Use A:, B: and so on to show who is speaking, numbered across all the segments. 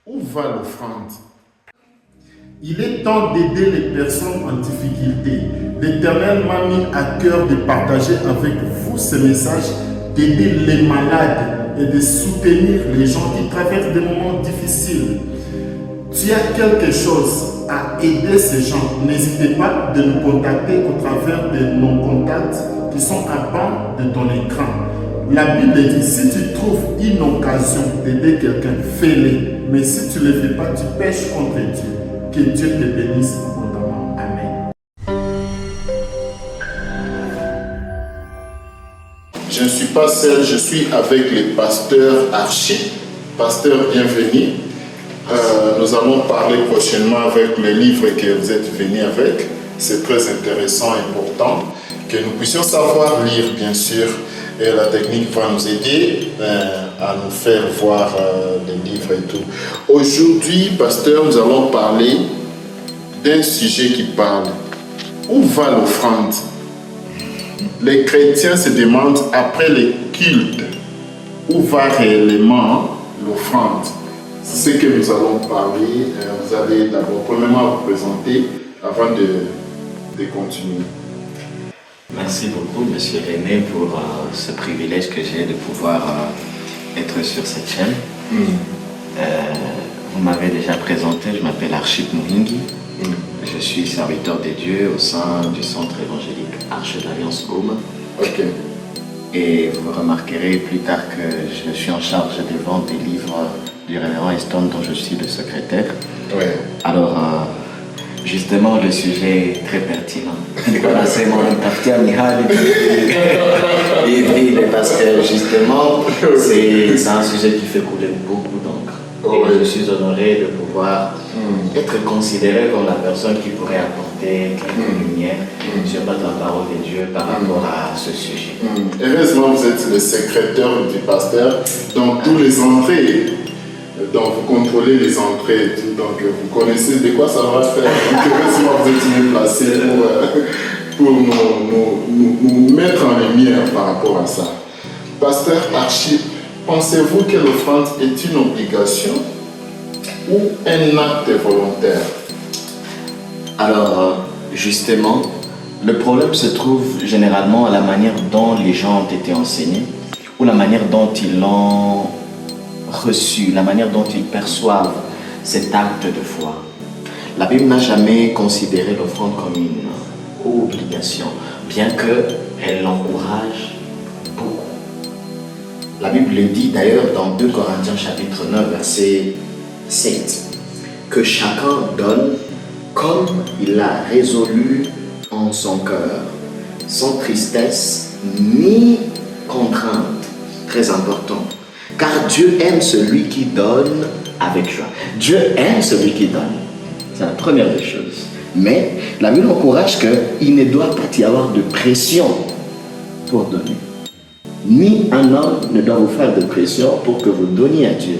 A: Où va l'offrande? Il est temps d'aider les personnes en difficulté. L'Éternel m'a mis à cœur de partager avec vous ce message, d'aider les malades et de soutenir les gens qui traversent des moments difficiles. Tu as quelque chose à aider ces gens, n'hésitez pas de nous contacter au travers de nos contacts qui sont en bas de ton écran. La Bible dit, si tu trouves une occasion d'aider quelqu'un, fais-le. Mais si tu ne le fais pas, tu pèches contre Dieu. Que Dieu te bénisse abondamment. Amen. Je ne suis pas seul, je suis avec le pasteur Archie. Pasteur, bienvenue. Nous allons parler prochainement avec le livre que vous êtes venu avec. C'est très intéressant et important que nous puissions savoir lire, bien sûr. Et la technique va nous aider à nous faire voir les livres et tout. Aujourd'hui, pasteur, nous allons parler d'un sujet qui parle. Où va l'offrande? Les chrétiens se demandent après les cultes, où va réellement l'offrande? C'est ce que nous allons parler. Vous allez d'abord, premièrement, vous présenter avant de continuer.
B: Merci beaucoup, Monsieur René, pour ce privilège que j'ai de pouvoir être sur cette chaîne. Vous m'avez déjà présenté, je m'appelle Archip Muhingi. Je suis serviteur de Dieu au sein du centre évangélique Arche d'Alliance Home.
A: Ok.
B: Et vous remarquerez plus tard que je suis en charge des ventes des livres du révérend Eston dont je suis le secrétaire.
A: Ouais.
B: Alors, justement, le sujet est très pertinent. C'est mon partenaire Mihal parce que justement, c'est un sujet qui fait couler beaucoup d'encre. Et je suis honoré de pouvoir être considéré comme la personne qui pourrait apporter quelques lumière sur la parole de Dieu par rapport à ce sujet.
A: Heureusement, vous êtes le secrétaire du pasteur, donc tous les entrées. Donc vous contrôlez les entrées et tout, donc vous connaissez de quoi ça va faire. Donc heureusement vous êtes mieux placé pour nous mettre en lumière par rapport à ça. Pasteur Archip, pensez-vous que l'offrande est une obligation ou un acte volontaire?
B: Alors, justement, le problème se trouve généralement à la manière dont les gens ont été enseignés ou la manière dont ils l'ont reçu, la manière dont ils perçoivent cet acte de foi. La Bible n'a jamais considéré l'offrande comme une obligation, bien qu'elle l'encourage beaucoup. La Bible le dit d'ailleurs dans 2 Corinthiens chapitre 9, verset 7, que chacun donne comme il l'a résolu en son cœur, sans tristesse ni contrainte. Très important. Car Dieu aime celui qui donne avec joie. Dieu aime celui qui donne. C'est la première des choses. Mais la Bible encourage qu'il ne doit pas y avoir de pression pour donner. Ni un homme ne doit vous faire de pression pour que vous donniez à Dieu.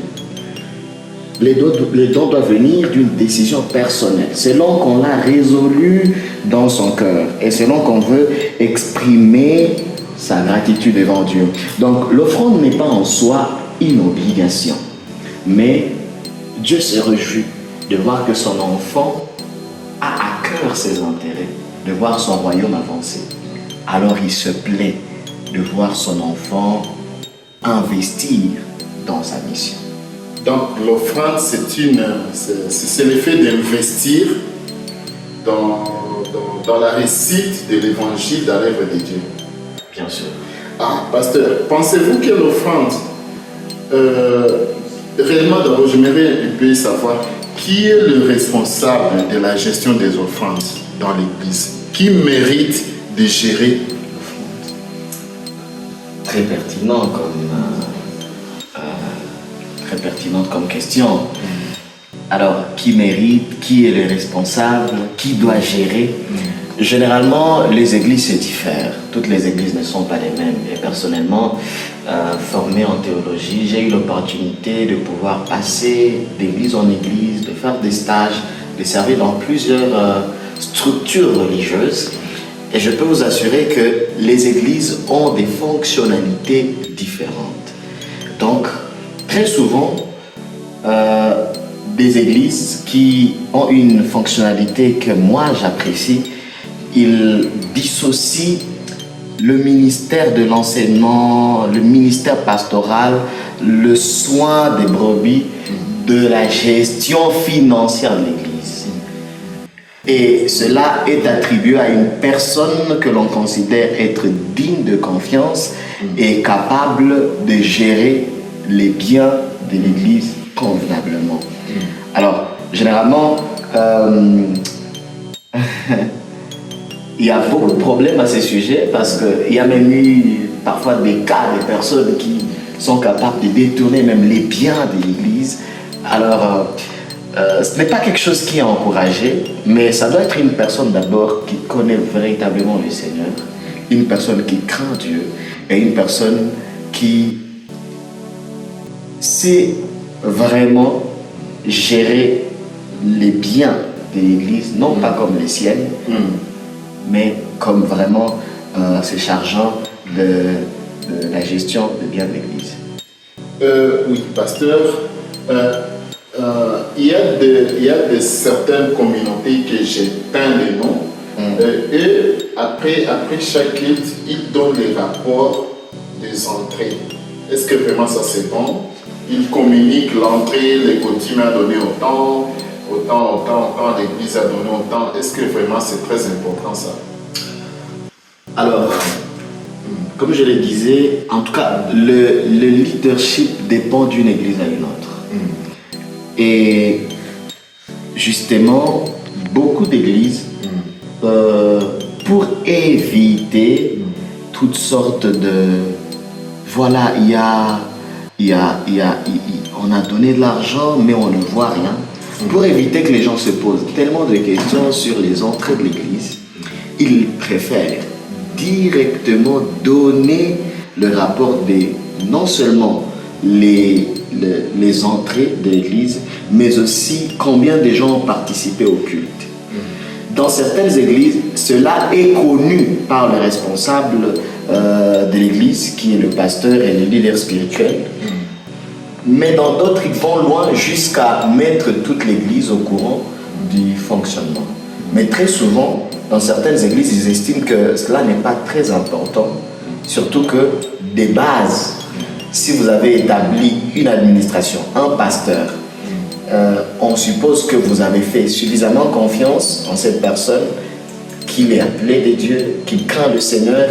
B: Les dons doivent venir d'une décision personnelle, selon qu'on l'a résolu dans son cœur et selon qu'on veut exprimer sa gratitude devant Dieu. Donc l'offrande n'est pas en soi une obligation, mais Dieu se réjouit de voir que son enfant a à cœur ses intérêts, de voir son royaume avancer. Alors il se plaît de voir son enfant investir dans sa mission.
A: Donc l'offrande, c'est le fait d'investir dans la réussite de l'évangile, dans l'œuvre de Dieu.
B: Bien sûr.
A: Ah, pasteur, pensez-vous que l'offrande, réellement d'abord, j'aimerais un peu savoir qui est le responsable de la gestion des offrandes dans l'Église? Qui mérite de gérer l'offrande?
B: Très pertinente comme question. Alors, qui mérite, qui est le responsable, qui doit gérer? Généralement, les églises se diffèrent. Toutes les églises ne sont pas les mêmes. Et personnellement, formé en théologie, j'ai eu l'opportunité de pouvoir passer d'église en église, de faire des stages, de servir dans plusieurs structures religieuses. Et je peux vous assurer que les églises ont des fonctionnalités différentes. Donc, très souvent, des églises qui ont une fonctionnalité que moi j'apprécie. Ils dissocient le ministère de l'enseignement, le ministère pastoral, le soin des brebis de la gestion financière de l'Église. Et cela est attribué à une personne que l'on considère être digne de confiance et capable de gérer les biens de l'Église convenablement. Alors, généralement, il y a beaucoup de problèmes à ce sujet parce qu'il y a même eu parfois des cas de personnes qui sont capables de détourner même les biens de l'Église. Alors, ce n'est pas quelque chose qui est encouragé, mais ça doit être une personne d'abord qui connaît véritablement le Seigneur, une personne qui craint Dieu et une personne qui sait vraiment gérer les biens de l'Église, non pas comme les siennes, mais comme vraiment se chargeant de la gestion des biens de l'Église.
A: Oui, pasteur, il y a de certaines communautés que j'ai peint les noms, et après chaque culte, ils donnent les rapports des entrées. Est-ce que vraiment ça c'est bon? Ils communiquent l'entrée, les coutumes a donné autant, l'église a donné autant. Est-ce que vraiment c'est très important ça?
B: Alors, comme je le disais, en tout cas, le leadership dépend d'une église à une autre. Et justement, beaucoup d'églises, pour éviter toutes sortes de... Voilà, on a donné de l'argent, mais on ne voit rien. Pour éviter que les gens se posent tellement de questions sur les entrées de l'église, ils préfèrent directement donner le rapport des, non seulement les entrées de l'église, mais aussi combien de gens ont participé au culte. Dans certaines églises, cela est connu par le responsable de l'église, qui est le pasteur et le leader spirituel. Mais dans d'autres, ils vont loin jusqu'à mettre toute l'église au courant du fonctionnement. Mais très souvent, dans certaines églises, ils estiment que cela n'est pas très important. Surtout que, des bases, si vous avez établi une administration, un pasteur, on suppose que vous avez fait suffisamment confiance en cette personne, qu'il est appelé de Dieu, qu'il craint le Seigneur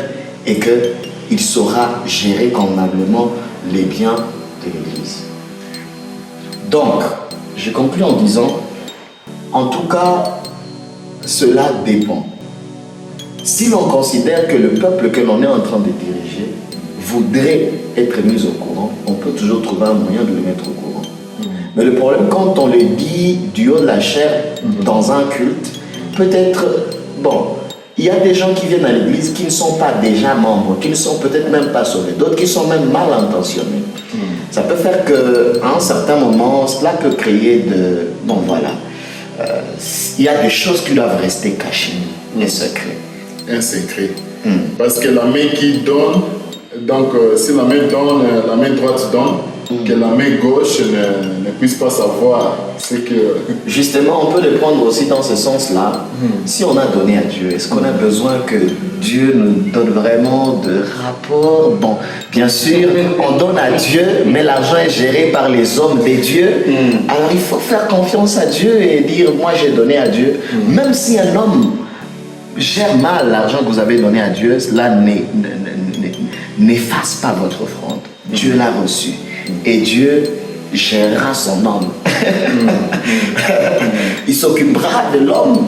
B: et qu'il saura gérer convenablement les biens de l'Église. Donc, je conclue en disant, en tout cas, cela dépend. Si l'on considère que le peuple que l'on est en train de diriger voudrait être mis au courant, on peut toujours trouver un moyen de le mettre au courant. Mais le problème, quand on le dit du haut de la chair dans un culte, peut-être, bon, il y a des gens qui viennent à l'église qui ne sont pas déjà membres, qui ne sont peut-être même pas sauvés, d'autres qui sont même mal intentionnés. Ça peut faire qu'à un certain moment, cela peut créer de... Bon, voilà. Il y a des choses qui doivent rester cachées, les secrets.
A: Un secret. Parce que la main qui donne, donc si la main donne, la main droite donne, que la main gauche ne puisse pas savoir ce que...
B: Justement, on peut le prendre aussi dans ce sens-là. Si on a donné à Dieu, est-ce qu'on a besoin que Dieu nous donne vraiment de rapports? Bon, bien sûr, on donne à Dieu, mais l'argent est géré par les hommes des dieux. Alors il faut faire confiance à Dieu et dire, moi j'ai donné à Dieu. Même si un homme gère mal l'argent que vous avez donné à Dieu, cela n'efface pas votre offrande. Dieu l'a reçu. Et Dieu gérera son homme. Il s'occupera de l'homme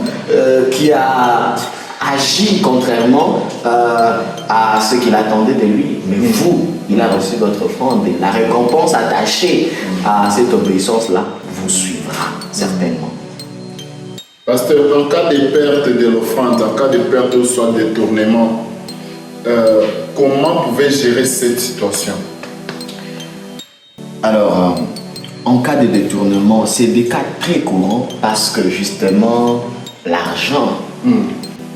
B: qui a agi contrairement à ce qu'il attendait de lui. Mais vous, il a reçu votre offrande et la récompense attachée à cette obéissance-là vous suivra certainement.
A: Pasteur, en cas de perte de l'offrande, en cas de perte ou soit de détournement, comment pouvez-vous gérer cette situation?
B: Alors, en cas de détournement, c'est des cas très courants parce que justement, l'argent,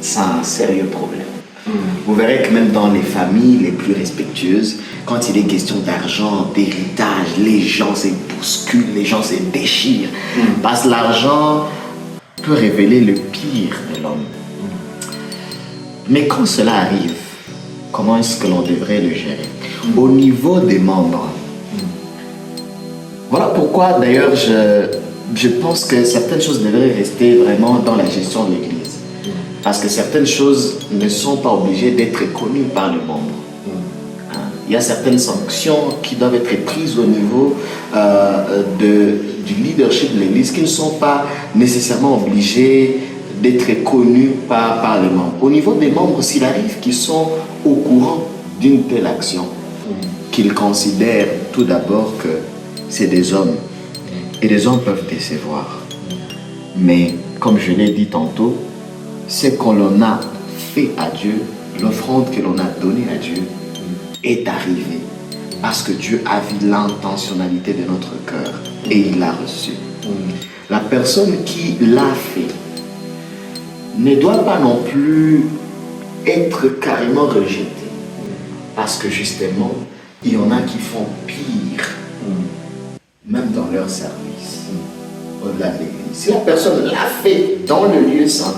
B: c'est un sérieux problème. Vous verrez que même dans les familles les plus respectueuses, quand il est question d'argent, d'héritage, les gens se bousculent, les gens se déchirent. Parce que l'argent peut révéler le pire de l'homme. Mais quand cela arrive, comment est-ce que l'on devrait le gérer? Au niveau des membres. Voilà pourquoi d'ailleurs je pense que certaines choses devraient rester vraiment dans la gestion de l'Église. Parce que certaines choses ne sont pas obligées d'être connues par les membres. Il y a certaines sanctions qui doivent être prises au niveau du leadership de l'Église qui ne sont pas nécessairement obligées d'être connues par les membres. Au niveau des membres, s'il arrive qu'ils sont au courant d'une telle action, qu'ils considèrent tout d'abord que c'est des hommes. Et les hommes peuvent décevoir. Mais comme je l'ai dit tantôt, ce qu'on l'on a fait à Dieu, l'offrande que l'on a donnée à Dieu, est arrivée. Parce que Dieu a vu l'intentionnalité de notre cœur et il l'a reçu. La personne qui l'a fait ne doit pas non plus être carrément rejetée. Parce que justement, il y en a qui font pire, même dans leur service, au-delà de l'Église. Si la personne l'a fait dans le lieu saint,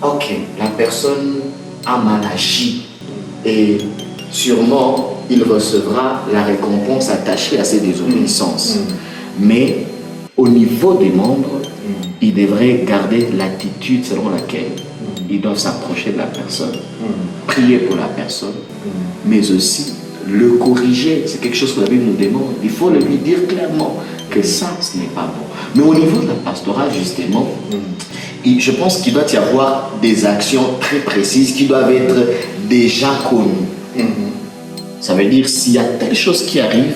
B: ok, la personne a mal agi et sûrement il recevra la récompense attachée à ses désobéissances. Mais au niveau des membres, ils devraient garder l'attitude selon laquelle ils doivent s'approcher de la personne, prier pour la personne, mais aussi le corriger. C'est quelque chose que la Bible nous demande. Il faut lui dire clairement que ça, ce n'est pas bon. Mais au niveau de la pastorale, justement, je pense qu'il doit y avoir des actions très précises qui doivent être déjà connues. Ça veut dire, s'il y a telle chose qui arrive,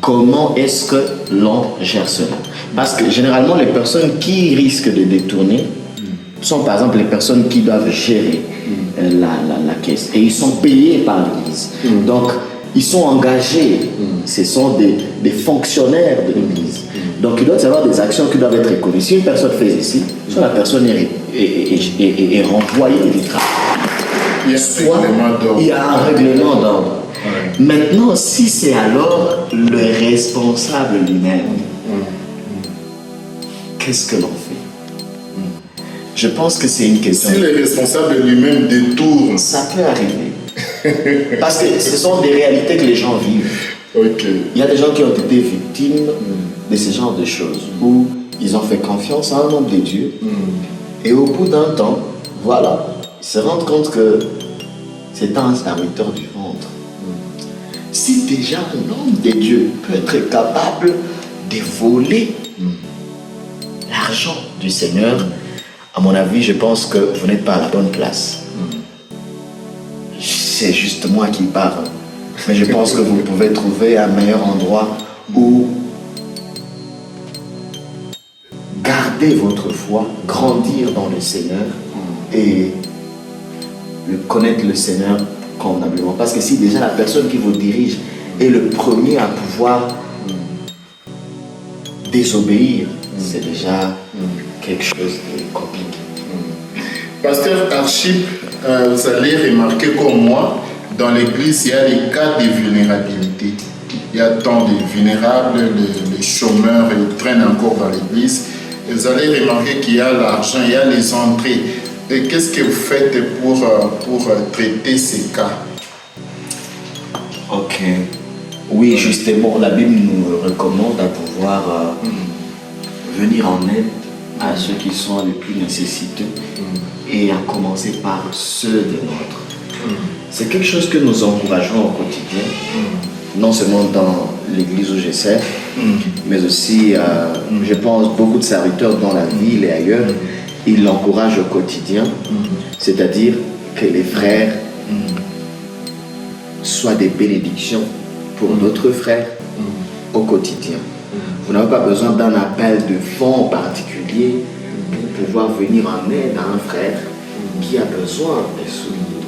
B: comment est-ce que l'on gère cela? Parce que généralement, les personnes qui risquent de détourner sont par exemple les personnes qui doivent gérer la caisse. Et ils sont payés par l'Église. Donc, ils sont engagés. Ce sont des fonctionnaires de l'Église. Donc, il doit y avoir des actions qui doivent être connues. Si une personne fait ici, soit la personne est renvoyée du travail. Soit il y a un règlement d'ordre. Maintenant, si c'est alors le responsable lui-même, qu'est-ce que l'on fait? Je pense que c'est une question.
A: Si le responsable lui-même détourne.
B: Ça peut arriver. Parce que ce sont des réalités que les gens vivent. Il y a des gens qui ont été victimes de ce genre de choses, où ils ont fait confiance à un homme de Dieu, et au bout d'un temps, voilà, ils se rendent compte que c'est un serviteur du ventre. Si déjà un homme de Dieu peut être capable de voler l'argent du Seigneur, à mon avis, je pense que vous n'êtes pas à la bonne place. C'est juste moi qui parle. Mais je pense que vous pouvez trouver un meilleur endroit où garder votre foi, grandir dans le Seigneur et connaître le Seigneur convenablement. Parce que si déjà la personne qui vous dirige est le premier à pouvoir désobéir, c'est déjà quelque chose de compliqué.
A: Pasteur Archip, vous allez remarquer comme moi, dans l'église, il y a des cas de vulnérabilité. Il y a tant de vulnérables, les chômeurs, ils traînent encore dans l'église. Et vous allez remarquer qu'il y a l'argent, il y a les entrées. Et qu'est-ce que vous faites pour traiter ces cas?
B: Ok. Oui, justement, la Bible nous recommande à pouvoir venir en aide à ceux qui sont les plus nécessiteux et à commencer par ceux de notre. C'est quelque chose que nous encourageons au quotidien, non seulement dans l'église où je sers, mais aussi, je pense, beaucoup de serviteurs dans la ville et ailleurs, ils l'encouragent au quotidien, c'est-à-dire que les frères soient des bénédictions pour d'autres frères au quotidien. Vous n'avez pas besoin d'un appel de fonds particulier pour pouvoir venir en aide à un frère qui a besoin de souliers,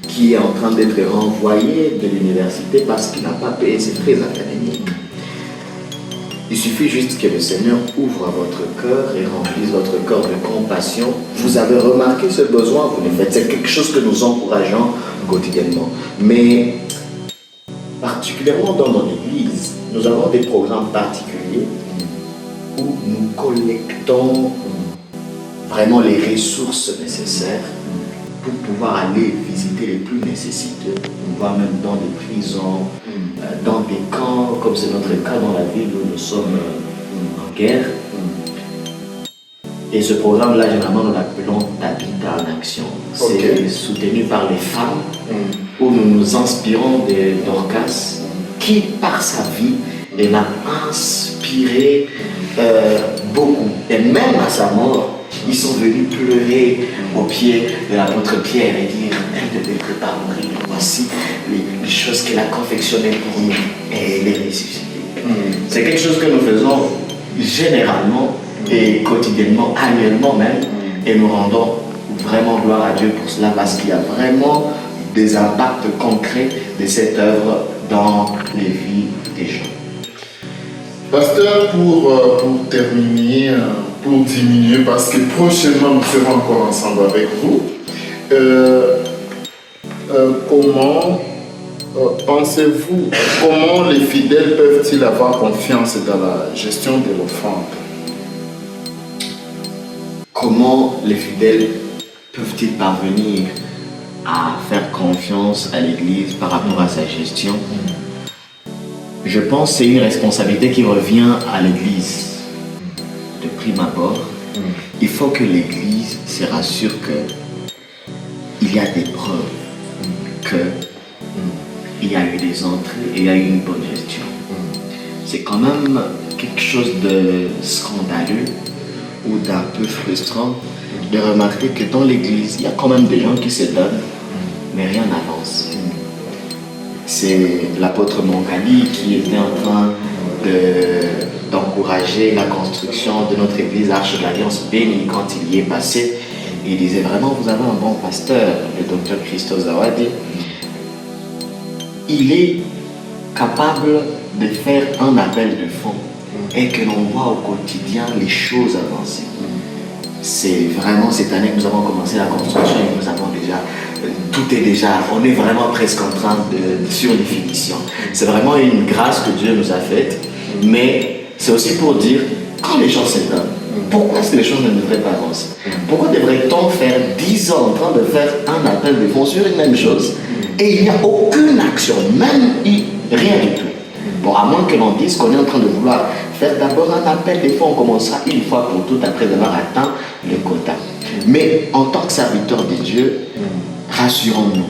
B: qui est en train d'être renvoyé de l'université parce qu'il n'a pas payé ses frais académiques. Il suffit juste que le Seigneur ouvre votre cœur et remplisse votre cœur de compassion. Vous avez remarqué ce besoin, vous le faites. C'est quelque chose que nous encourageons quotidiennement. Mais particulièrement dans notre Église, nous avons des programmes particuliers où nous collectons vraiment les ressources nécessaires pour pouvoir aller visiter les plus nécessiteux, voire même dans des prisons, dans des camps, comme c'est notre cas dans la ville où nous sommes en guerre. Et ce programme-là, généralement, nous l'appelons Tabitha en action. C'est soutenu par les femmes, où nous nous inspirons de Dorcas, qui, par sa vie, elle a inspiré beaucoup. Et même à sa mort, ils sont venus pleurer aux pieds de l'apôtre Pierre et dire « Elle ne devrait pas mourir, voici les choses qu'elle a confectionnées pour nous. » Et elle est ressuscitée. C'est quelque chose que nous faisons généralement et quotidiennement, annuellement même, et nous rendons vraiment gloire à Dieu pour cela, parce qu'il y a vraiment des impacts concrets de cette œuvre dans les vies des gens.
A: Pasteur, pour terminer, pour diminuer, parce que prochainement nous serons encore ensemble avec vous, comment pensez-vous, comment les fidèles peuvent-ils avoir confiance dans la gestion de l'offrande?
B: Comment les fidèles peuvent-ils parvenir à faire confiance à l'Église par rapport à sa gestion? Je pense que c'est une responsabilité qui revient à l'Église. De prime abord, il faut que l'Église se rassure qu'il y a des preuves qu'il y a eu des entrées et il y a eu une bonne gestion. C'est quand même quelque chose de scandaleux ou d'un peu frustrant de remarquer que dans l'Église, il y a quand même des gens qui se donnent, mais rien n'avance. C'est l'apôtre Moncali qui était en train d'encourager la construction de notre église Arche de l'Alliance bénie quand il y est passé. Il disait vraiment, vous avez un bon pasteur, le docteur Christophe Zawadi. Il est capable de faire un appel de fonds et que l'on voit au quotidien les choses avancer. C'est vraiment cette année que nous avons commencé la construction et nous avons déjà, on est vraiment presque en train sur les finitions. C'est vraiment une grâce que Dieu nous a faite, mais c'est aussi pour dire, quand les gens s'étonnent, pourquoi est-ce que les choses ne devraient pas avancer? Pourquoi devrait-on faire 10 ans en train de faire un appel de fonds sur une même chose et il n'y a aucune action, même rien du tout? Bon, à moins que l'on dise qu'on est en train de vouloir faire d'abord un appel de fonds, on commencera une fois pour toutes après avoir atteint le quota. Mais en tant que serviteurs de Dieu, rassurons-nous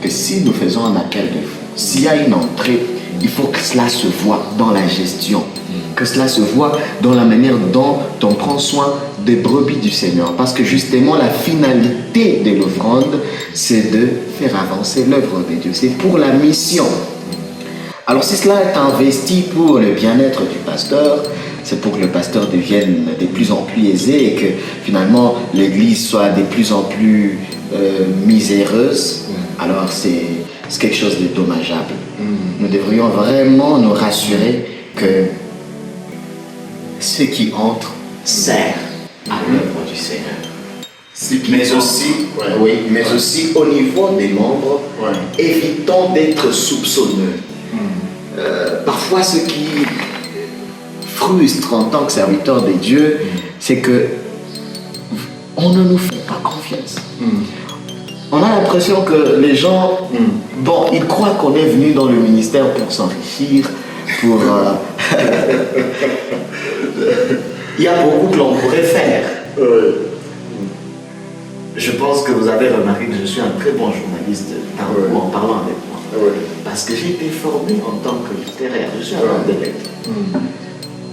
B: que si nous faisons un appel de fonds, s'il y a une entrée, il faut que cela se voit dans la gestion, que cela se voit dans la manière dont on prend soin des brebis du Seigneur. Parce que justement, la finalité de l'offrande, c'est de faire avancer l'œuvre de Dieu. C'est pour la mission. Alors si cela est investi pour le bien-être du pasteur, c'est pour que le pasteur devienne de plus en plus aisé et que finalement l'Église soit de plus en plus miséreuse, alors c'est quelque chose de dommageable. Nous devrions vraiment nous rassurer que ce qui entre sert à l'œuvre du Seigneur. Mais aussi au niveau des membres, évitons d'être soupçonneux. Parfois, ce qui frustre en tant que serviteur de Dieu, c'est que on ne nous fait pas confiance. On a l'impression que les gens, ils croient qu'on est venu dans le ministère pour s'enrichir, pour... Il y a beaucoup que l'on pourrait faire. Je pense que vous avez remarqué que je suis un très bon journaliste en parlant avec moi. Parce que j'ai été formé en tant que littéraire, je suis un homme de lettres.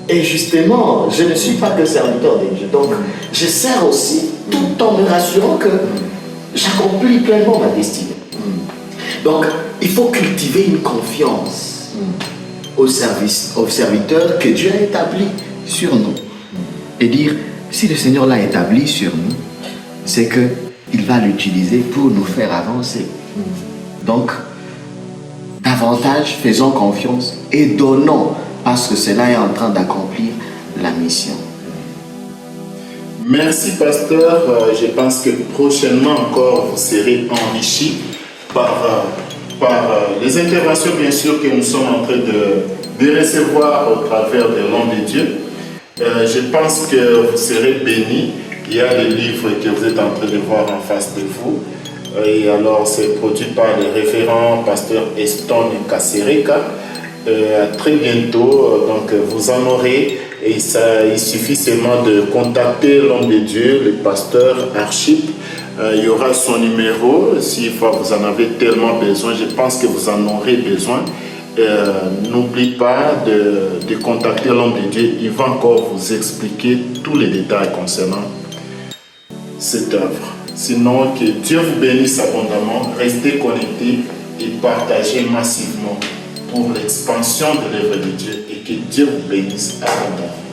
B: Et justement, je ne suis pas que serviteur de Dieu. Donc, je sers aussi tout en me rassurant que j'accomplis pleinement ma destinée. Donc, il faut cultiver une confiance au serviteur que Dieu a établi sur nous. Et dire, si le Seigneur l'a établi sur nous, c'est qu'il va l'utiliser pour nous faire avancer. Donc, davantage faisons confiance et donnons parce que cela est en train d'accomplir la mission.
A: Merci, pasteur. Je pense que prochainement encore, vous serez enrichis par les interventions, bien sûr, que nous sommes en train de recevoir au travers de l'homme de Dieu. Je pense que vous serez bénis. Il y a des livres que vous êtes en train de voir en face de vous. Et alors, c'est produit par le révérend pasteur Eston Kasereka. À très bientôt, donc vous en aurez. Et il suffit seulement de contacter l'homme de Dieu, le pasteur Archip. Il y aura son numéro. Si vous en avez tellement besoin, je pense que vous en aurez besoin. N'oubliez pas de contacter l'homme de Dieu. Il va encore vous expliquer tous les détails concernant cette œuvre. Sinon, que Dieu vous bénisse abondamment. Restez connectés et partagez massivement pour l'expansion de l'œuvre de Dieu et que Dieu vous bénisse abondamment.